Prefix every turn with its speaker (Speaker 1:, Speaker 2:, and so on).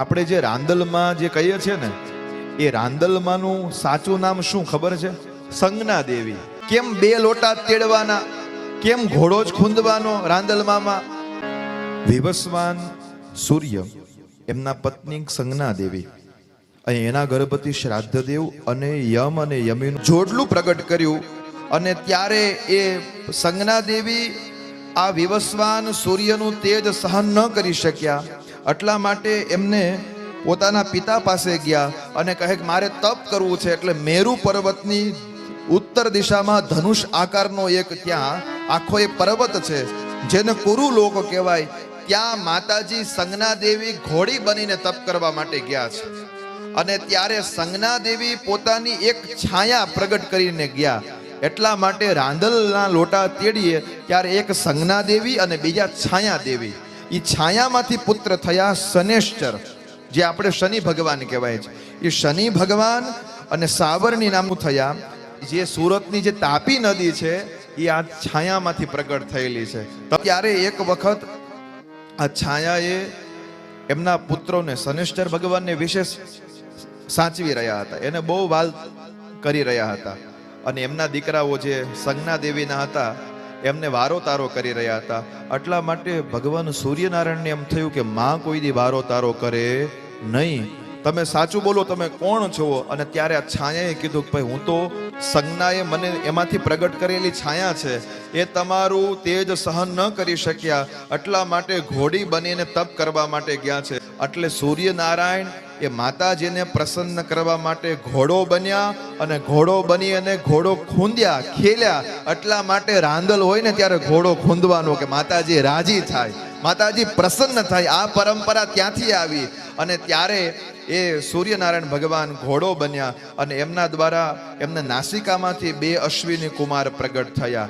Speaker 1: આપણે જે રાંદલમાં જે કહીએ છીએ ને, એ રાંદલમાંનું સાચું નામ શું ખબર છે? સંજ્ઞા દેવી. કેમ બે લોટા તેડવાના, કેમ ઘોડો જ ખૂંદવાનો રાંદલમાં? વિવસ્વાન સૂર્ય, એમના પત્ની સંજ્ઞા દેવી અને એના ગર્ભવતી શ્રાદ્ધદેવ અને યમ અને યમીનું જોડલું પ્રગટ કર્યું. અને ત્યારે એ સંજ્ઞા દેવી આ વિવસ્વાન સૂર્યનું તેજ સહન ન કરી શક્યા. એટલા માટે એમને પોતાના પિતા પાસે ગયા અને કહે કે મારે તપ કરવું છે. એટલે મેરુ પર્વતની ઉત્તર દિશામાં ધનુષ આકારનો એક ત્યાં આખો એક પર્વત છે, જેને કુરુ લોક કહેવાય. ત્યાં માતાજી સંજ્ઞા દેવી ઘોડી બનીને તપ કરવા માટે ગયા છે. અને ત્યારે સંજ્ઞા દેવી પોતાની એક છાયા પ્રગટ કરીને ગયા. એટલા માટે રાંદલના લોટા તેડીએ ત્યારે એક સંજ્ઞા દેવી અને બીજા છાયા દેવી, એ છાયામાંથી પુત્ર થયા શનેશ્ચર, જે આપણે શનિ ભગવાન કહેવાય છે. એ શનિ ભગવાન અને સાવરણી નામનું થયા. જે સુરતની જે તાપી નદી છે એ આ છાયામાંથી પ્રગટ થયેલી છે. ત્યારે એક વખત આ છાયાએ એમના પુત્રોને શનેશ્ચર ભગવાનને વિશેષ સાચવી રહ્યા હતા, એને બહુ વાલ કરી રહ્યા હતા. અને એમના દીકરાઓ જે સંજ્ઞા દેવીના હતા એમને વારો તારો કરી રહ્યા હતા. એટલા માટે ભગવાન સૂર્યનારાયણને એમ થયું કે માં કોઈ દી વારો તારો કરે નહીં, તમે સાચું બોલો, તમે કોણ છો? અને ત્યારે આ છાયાએ કીધું કે ભાઈ હું તો સંજ્ઞાએ મને એમાંથી પ્રગટ કરેલી છાયા છે, એ તમારું તેજ સહન ન કરી શક્યા. એટલા માટે ઘોડી બનીને તપ કરવા માટે ગયા છે. એટલે સૂર્યનારાયણ એ માતાજીને પ્રસન્ન કરવા માટે ઘોડો બન્યા અને ઘોડો બની અને ઘોડો ખૂંદ્યા, ખેલ્યા. એટલા માટે રાંદલ હોય ને ત્યારે ઘોડો ખૂંદવાનો કે માતાજી રાજી થાય, માતાજી પ્રસન્ન થાય. આ પરંપરા ત્યાંથી આવી. અને ત્યારે એ સૂર્યનારાયણ ભગવાન ઘોડો બન્યા અને એમના દ્વારા એમના નાસિકામાંથી 2 અશ્વિની કુમાર પ્રગટ થયા.